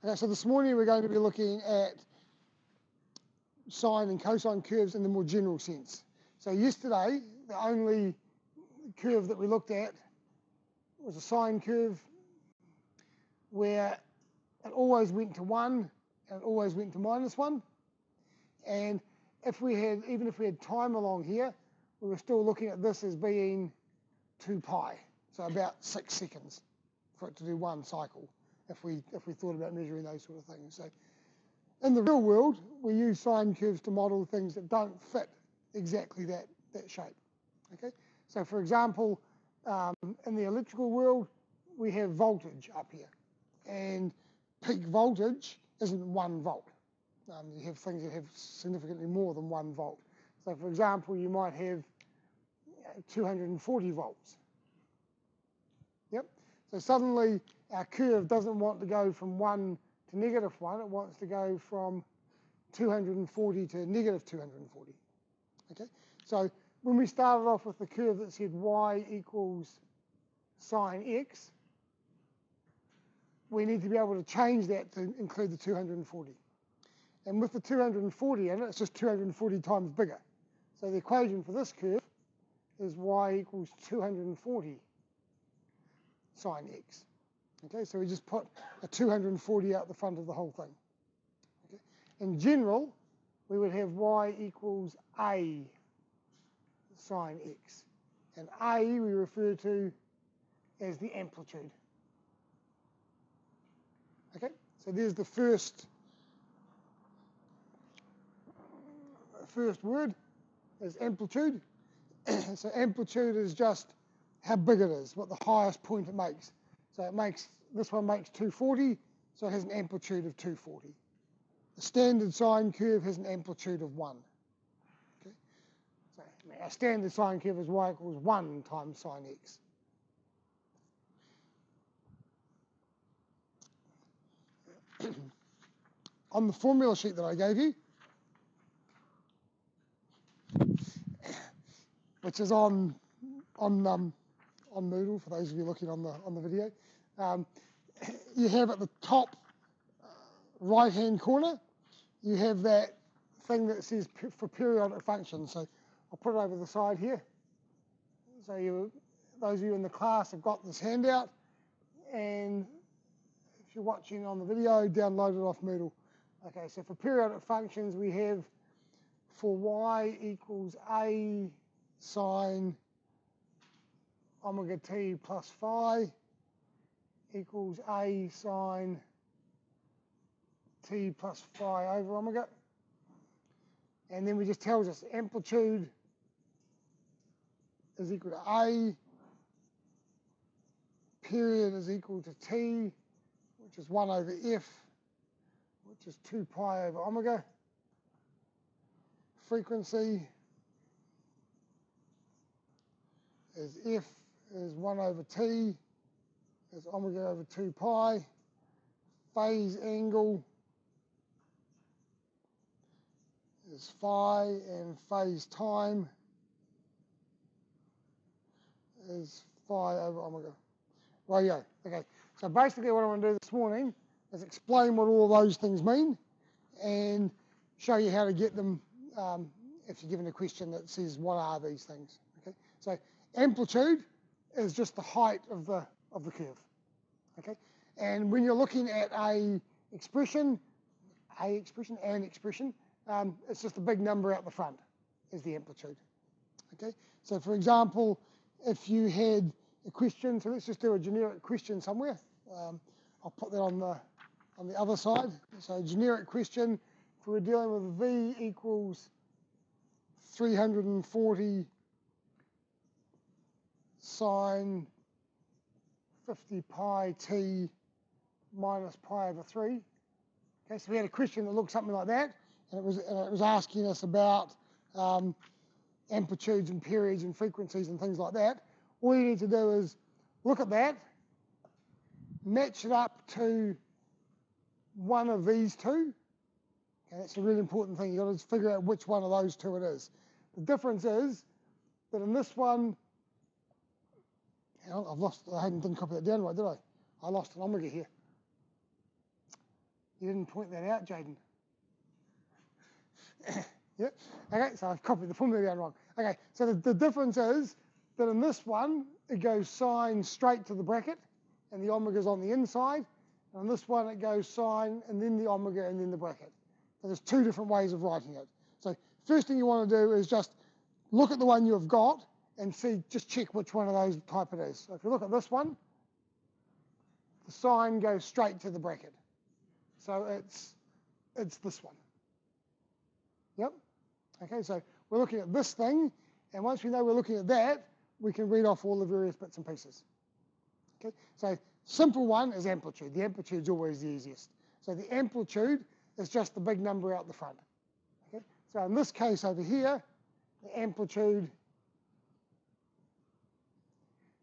Okay, so this morning we're going to be looking at sine and cosine curves in the more general sense. So yesterday, the only curve that we looked at was a sine curve where it always went to 1 and it always went to -1. And even if we had time along here, we were still looking at this as being 2 pi, so about 6 seconds for it to do one cycle, if we thought about measuring those sort of things. So in the real world, we use sine curves to model things that don't fit exactly that shape. Okay, so for example, in the electrical world, we have voltage up here, and peak voltage isn't 1 volt. You have things that have significantly more than 1 volt. So for example, you might have 240 volts. Yep. So suddenly our curve doesn't want to go from 1 to -1, it wants to go from 240 to -240. Okay. So when we started off with the curve that said y equals sine x, we need to be able to change that to include the 240. And with the 240 in it, it's just 240 times bigger. So the equation for this curve is y equals 240 sine x. Okay, so we just put a 240 out the front of the whole thing. Okay. In general, we would have y equals a sine x. And a we refer to as the amplitude. Okay, so there's the first word is amplitude. So amplitude is just how big it is, what the highest point it makes. So this one makes 240, so it has an amplitude of 240. The standard sine curve has an amplitude of 1. Okay? So our standard sine curve is y equals 1 times sine x. On the formula sheet that I gave you, which is on Moodle for those of you looking on the video, you have at the top right hand corner, you have that thing that says for periodic functions. So I'll put it over the side here. So those of you in the class have got this handout, and if you're watching on the video, download it off Moodle. Okay, so for periodic functions, we have for y equals a sine omega t plus phi equals a sine t plus phi over omega. And then we just tells us amplitude is equal to a, period is equal to t, which is 1 over f, which is 2 pi over omega. Frequency is f is 1 over t, is omega over 2 pi. Phase angle is phi, and phase time is phi over omega. Rightio. Okay. So basically what I want to do this morning is explain what all those things mean and show you how to get them if you're given a question that says what are these things. Okay. So amplitude is just the height of the curve. Okay. And when you're looking at an expression, it's just a big number out the front is the amplitude. Okay. So for example, if you had a question, so let's just do a generic question somewhere. I'll put that on the other side. So generic question, if we're dealing with v equals 340 sine 50 pi t minus pi over 3. Okay, so we had a question that looked something like that, and it was asking us about amplitudes and periods and frequencies and things like that. All you need to do is look at that, match it up to one of these two. Okay, that's a really important thing. You've got to figure out which one of those two it is. The difference is that in this one, I didn't copy that down right, did I? I lost an omega here. You didn't point that out, Jaden. Yep. Okay, so I've copied the formula down wrong. Okay, so the difference is that in this one, it goes sine straight to the bracket, and the omega's on the inside. And on this one, it goes sine, and then the omega, and then the bracket. So there's two different ways of writing it. So first thing you want to do is just look at the one you've got and see, just check which one of those type it is. So if you look at this one, the sine goes straight to the bracket. So it's this one. Yep. Okay, so we're looking at this thing, and once we know we're looking at that, we can read off all the various bits and pieces. Okay, so simple one is amplitude. The amplitude's always the easiest. So the amplitude is just the big number out the front. Okay, so in this case over here, the amplitude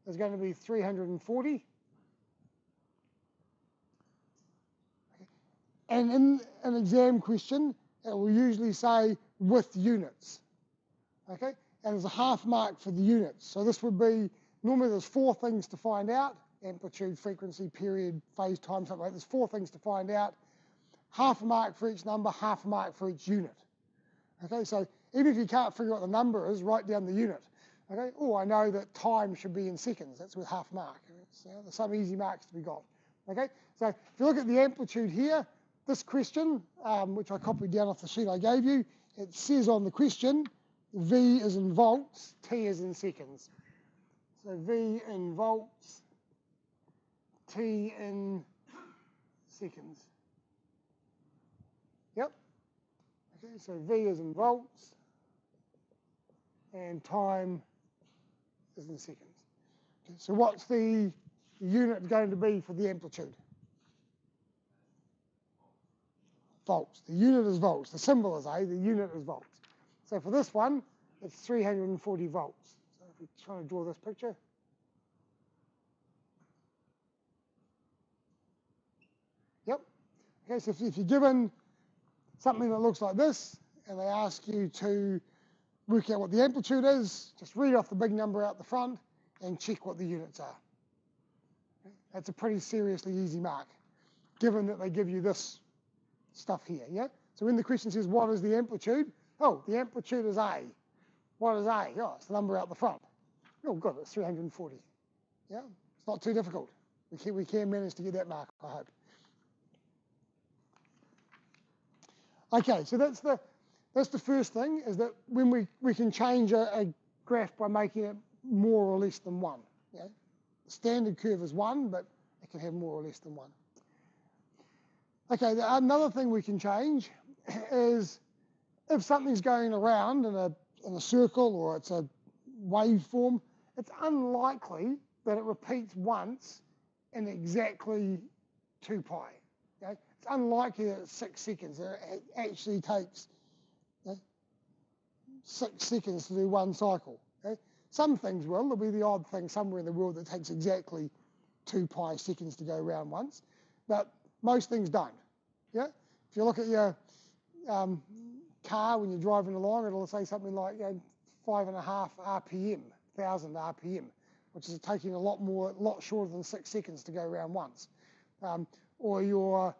is going to be 340. Okay. And in an exam question, it will usually say with units. Okay, and there's a half mark for the units. So this would be, normally there's 4 things to find out: amplitude, frequency, period, phase, time, something like that. There's 4 things to find out. Half a mark for each number, half a mark for each unit. Okay, so even if you can't figure out what the number is, write down the unit. Okay, oh, I know that time should be in seconds. That's with half mark. So there's some easy marks to be got. Okay, so if you look at the amplitude here, this question, which I copied down off the sheet I gave you, it says on the question, V is in volts, T is in seconds. So V in volts, T in seconds. Yep. Okay, so V is in volts, and time is in seconds. Okay, so what's the unit going to be for the amplitude? Volts. The unit is volts. The symbol is A, the unit is volts. So for this one, it's 340 volts. So if we try to draw this picture. Yep. Okay, so if you're given something that looks like this, and they ask you to work out what the amplitude is, just read off the big number out the front and check what the units are. Okay? That's a pretty seriously easy mark, given that they give you this stuff here, yeah? So when the question says, what is the amplitude? Oh, the amplitude is A. What is A? Oh, it's the number out the front. Oh, good, it's 340. Yeah, it's not too difficult. We can manage to get that mark, I hope. Okay, so that's the first thing, is that when we can change a graph by making it more or less than 1. Yeah? The standard curve is 1, but it can have more or less than 1. Okay, another thing we can change is if something's going around in a circle or it's a waveform, it's unlikely that it repeats once in exactly 2 pi. Okay? It's unlikely that it's 6 seconds. It actually takes 6 seconds to do one cycle. Okay? Some things will. There'll be the odd thing somewhere in the world that takes exactly 2 pi seconds to go around once, but most things don't. Yeah. If you look at your car when you're driving along, it'll say something like 5.5 RPM, 1,000 RPM, which is taking a lot shorter than 6 seconds to go around once. Or your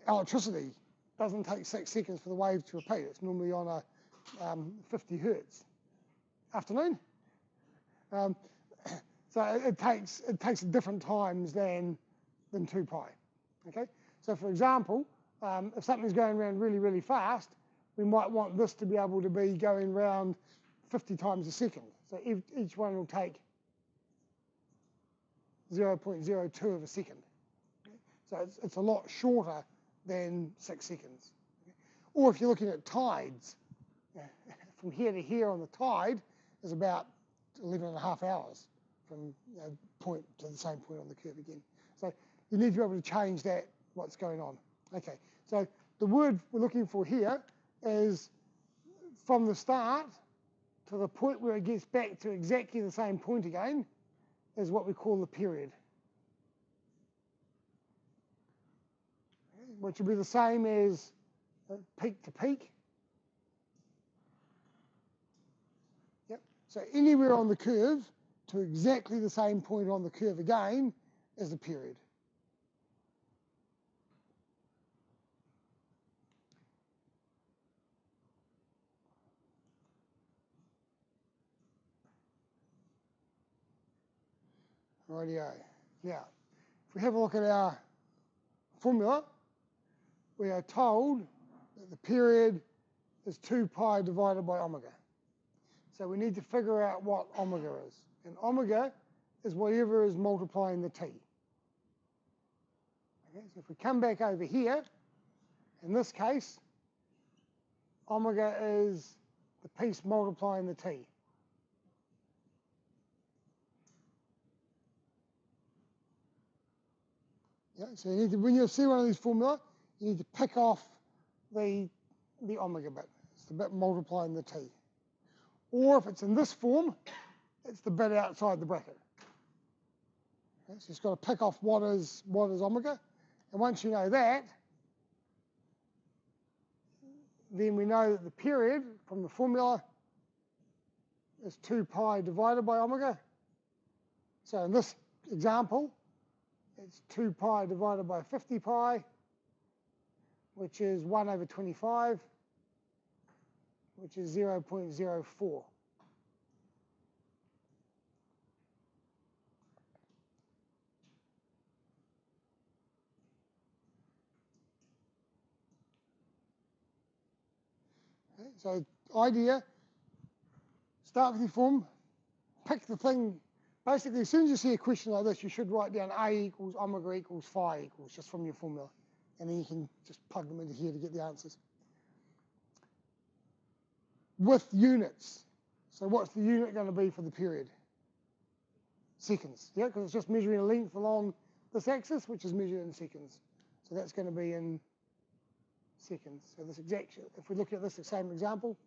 electricity doesn't take 6 seconds for the wave to repeat. It's normally on a 50 hertz. Afternoon. So it takes different times than 2 pi. Okay. So for example, if something's going around really, really fast, we might want this to be able to be going around 50 times a second. So each one will take 0.02 of a second. Okay? So it's a lot shorter than 6 seconds. Okay? Or if you're looking at tides, from here to here on the tide is about 11.5 hours from point to the same point on the curve again. So you need to be able to change that, what's going on. Okay, so the word we're looking for here is from the start to the point where it gets back to exactly the same point again is what we call the period. Okay, which will be the same as peak to peak. Yep. So anywhere on the curve to exactly the same point on the curve again is the period. Rightio. Now, if we have a look at our formula, we are told that the period is 2 pi divided by omega. So we need to figure out what omega is. And omega is whatever is multiplying the t. Okay, so if we come back over here, in this case, omega is the piece multiplying the t. Yeah, so you need to, when you see one of these formula, you need to pick off the omega bit. It's the bit multiplying the t. Or if it's in this form, it's the bit outside the bracket. Okay, so you've got to pick off what is omega. And once you know that, then we know that the period from the formula is 2 pi divided by omega. So in this example, it's 2 pi divided by 50 pi, which is 1 over 25, which is 0.04. Okay, so idea, start with your form, pick the thing. Basically, as soon as you see a question like this, you should write down A equals omega equals phi equals, just from your formula. And then you can just plug them into here to get the answers. With units. So what's the unit going to be for the period? Seconds, yeah, because it's just measuring a length along this axis, which is measured in seconds. So that's going to be in seconds. So this exact, if we look at this same example,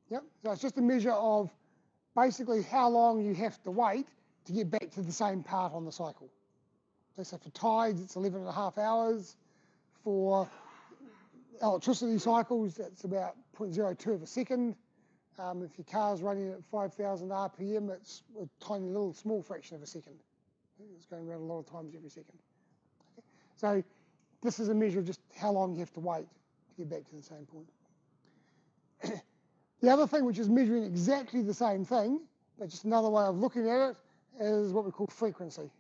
yep, so it's just a measure of basically how long you have to wait to get back to the same part on the cycle. Okay, so for tides, it's 11.5 hours. For electricity cycles, that's about 0.02 of a second. If your car's running at 5,000 RPM, it's a tiny little small fraction of a second. It's going around a lot of times every second. Okay. So this is a measure of just how long you have to wait to get back to the same point. The other thing, which is measuring exactly the same thing, but just another way of looking at it, is what we call frequency.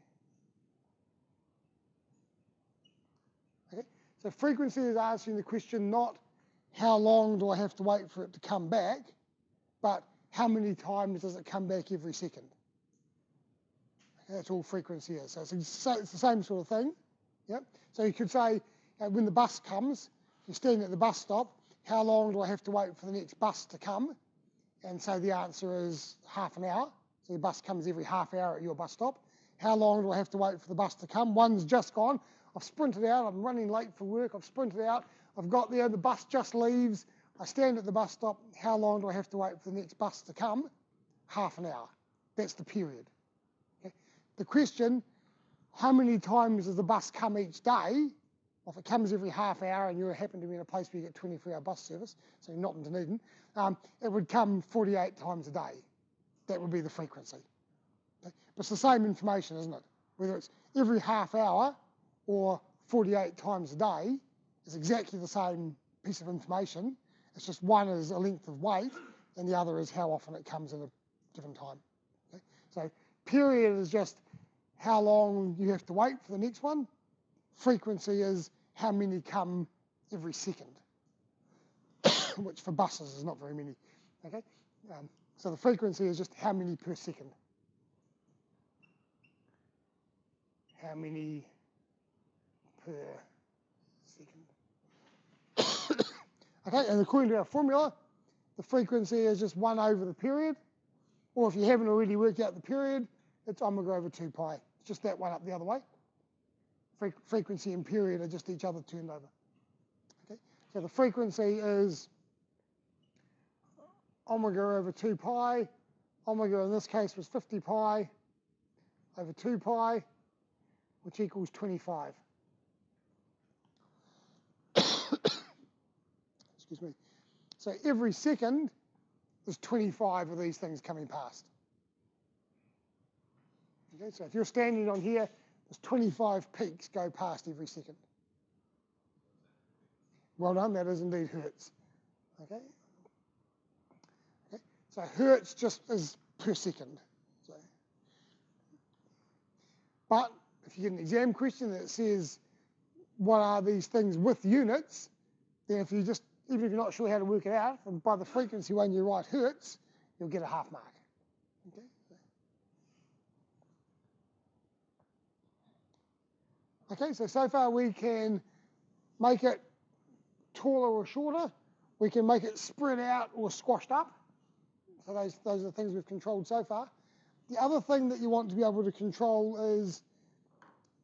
Okay? So frequency is answering the question not how long do I have to wait for it to come back, but how many times does it come back every second. Okay, that's all frequency is. So it's the same sort of thing. Yep. So you could say, when the bus comes, you're standing at the bus stop, how long do I have to wait for the next bus to come? And so the answer is half an hour. So your bus comes every half hour at your bus stop. How long do I have to wait for the bus to come? One's just gone. I've sprinted out. I'm running late for work. I've sprinted out. I've got there. The bus just leaves. I stand at the bus stop. How long do I have to wait for the next bus to come? Half an hour. That's the period. Okay. The question, how many times does the bus come each day? Well, if it comes every half hour and you happen to be in a place where you get 24-hour bus service, so you're not in Dunedin, it would come 48 times a day. That would be the frequency. Okay? But it's the same information, isn't it? Whether it's every half hour or 48 times a day, it's exactly the same piece of information. It's just one is a length of wait and the other is how often it comes in a given time. Okay? So period is just how long you have to wait for the next one. Frequency is how many come every second, which for buses is not very many. Okay, so the frequency is just how many per second. How many per second. Okay, and according to our formula, the frequency is just 1 over the period, or if you haven't already worked out the period, it's omega over 2 pi. It's just that one up the other way. Frequency and period are just each other turned over. Okay, so the frequency is omega over 2 pi. Omega in this case was 50 pi over 2 pi, which equals 25. Excuse me. So every second, there's 25 of these things coming past. Okay, so if you're standing on here, there's 25 peaks go past every second. Well done, that is indeed hertz. Okay, So hertz just is per second. So, but if you get an exam question that says, what are these things with units, then if you just, even if you're not sure how to work it out, and by the frequency when you write hertz, you'll get a half mark. Okay, so far we can make it taller or shorter. We can make it spread out or squashed up. So those are the things we've controlled so far. The other thing that you want to be able to control is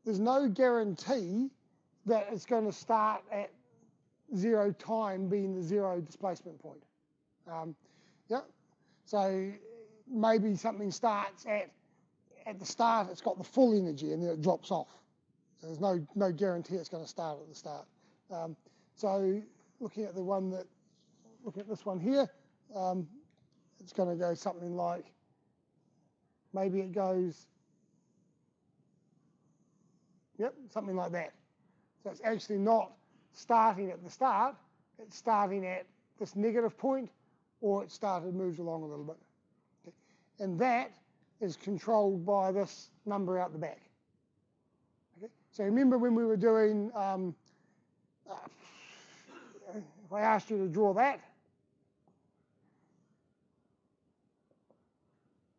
there's no guarantee that it's going to start at 0 time being the 0 displacement point. Yeah. So maybe something starts at the start, it's got the full energy and then it drops off. So there's no guarantee it's going to start at the start. So looking at this one here, it's going to go something like, maybe it goes, yep, something like that. So it's actually not starting at the start, it's starting at this negative point, or it moves along a little bit. Okay. And that is controlled by this number out the back. Okay. So remember when we were doing, if I asked you to draw that,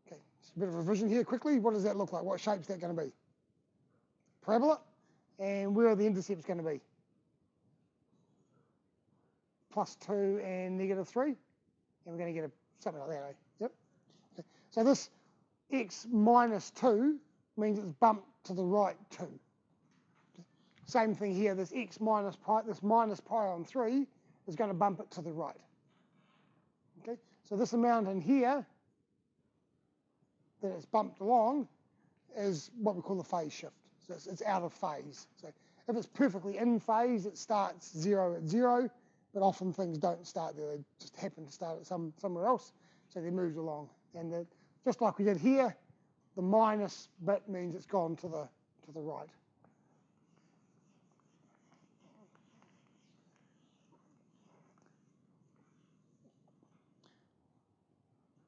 okay, just a bit of revision here quickly. What does that look like? What shape is that going to be? Parabola. And where are the intercepts going to be? +2 and -3. And we're going to get something like that, eh? Yep. Okay. So this x minus 2 means it's bumped to the right 2. Okay. Same thing here, this x minus pi, this minus pi on 3 is going to bump it to the right. Okay. So this amount in here that it's bumped along is what we call the phase shift. So it's out of phase. So if it's perfectly in phase, it starts 0 at 0, but often things don't start there. They just happen to start at somewhere else, so they moved along. And just like we did here, the minus bit means it's gone to the right.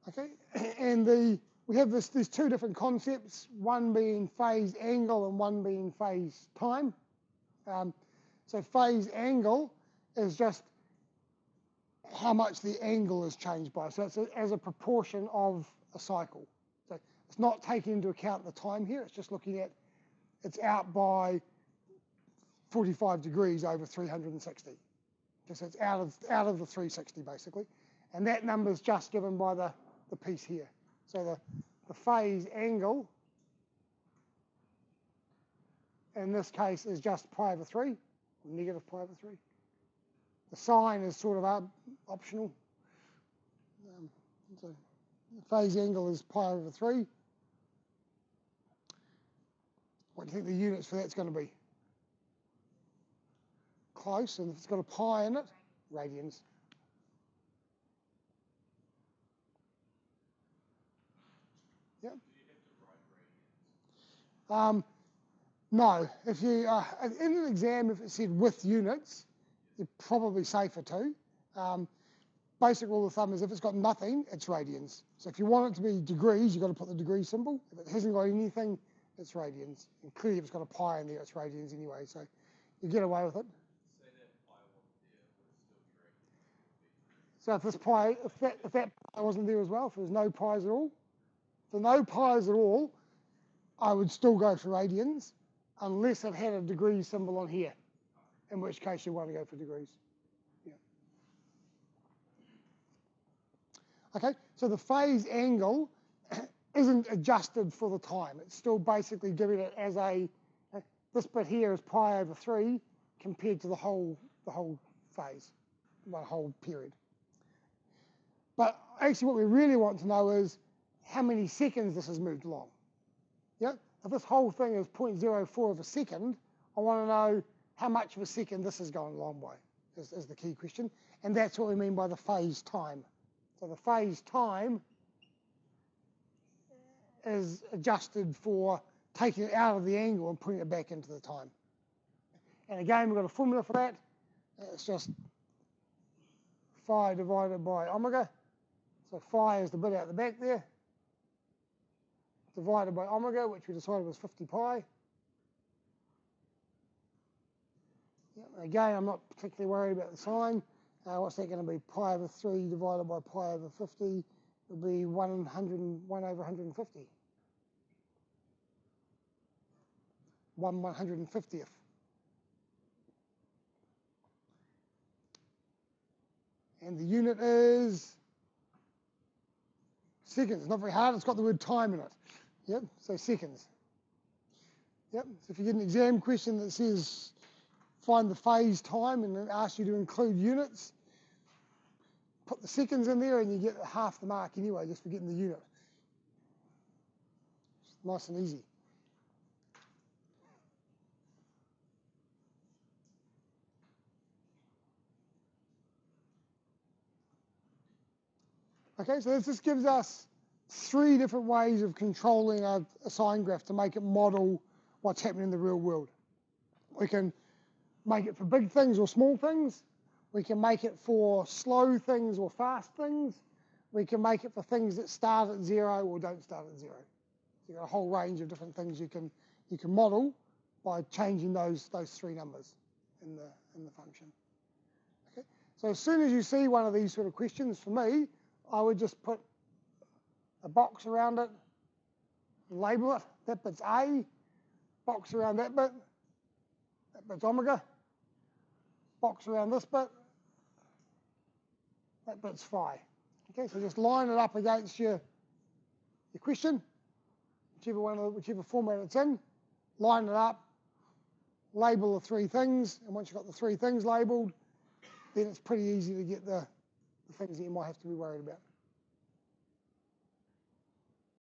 Okay, and we have these two different concepts, one being phase angle and one being phase time. So phase angle is just how much the angle is changed by. So it's as a proportion of a cycle. So it's not taking into account the time here, it's just looking at it's out by 45 degrees over 360. So it's out of the 360 basically. And that number is just given by the piece here. So the phase angle in this case is just pi over 3, or negative pi over 3. The sign is sort of optional. So the phase angle is pi over 3. What do you think the units for that's going to be? Close, and if it's got a pi in it, radians. Yep. No. If you in an exam, if it said with units, you're probably safer to. Basic rule of thumb is if it's got nothing, it's radians. So if you want it to be degrees, you've got to put the degree symbol. If it hasn't got anything, it's radians. And clearly, if it's got a pi in there, it's radians anyway. So you get away with it. So if this pi, if that pi wasn't there as well, if there was no pi's at all, for no pi's at all, I would still go for radians, unless it had a degree symbol on here, in which case you want to go for degrees. Yeah. Okay, so the phase angle isn't adjusted for the time. It's still basically giving it as this bit here is pi over 3 compared to the whole phase, the whole period. But actually what we really want to know is how many seconds this has moved along. Yeah? If this whole thing is 0.04 of a second, I want to know how much of a second this is going along by, is the key question. And that's what we mean by the phase time. So the phase time is adjusted for taking it out of the angle and putting it back into the time. And again, we've got a formula for that. It's just phi divided by omega. So phi is the bit out the back there, divided by omega, which we decided was 50 pi. Again, I'm not particularly worried about the sign. What's that going to be? Pi over 3 divided by pi over 50 will be 1 over 150. 1/150th. And the unit is seconds. Not very hard. It's got the word time in it. Yep, so seconds. Yep, so if you get an exam question that says find the phase time and it asks you to include units, put the seconds in there and you get half the mark anyway just for getting the unit. It's nice and easy. Okay, so this gives us 3 different ways of controlling a sine graph to make it model what's happening in the real world. We can make it for big things or small things. We can make it for slow things or fast things. We can make it for things that start at 0 or don't start at 0. So you've got a whole range of different things you can model by changing those 3 numbers in the function. Okay, so as soon as you see one of these sort of questions, for me, I would just put a box around it, label it. That bit's A, box around that bit's omega, box around this bit, that bit's phi. Okay, so just line it up against your question, whichever format it's in, line it up, label the 3 things, and once you've got the 3 things labelled, then it's pretty easy to get the things that you might have to be worried about.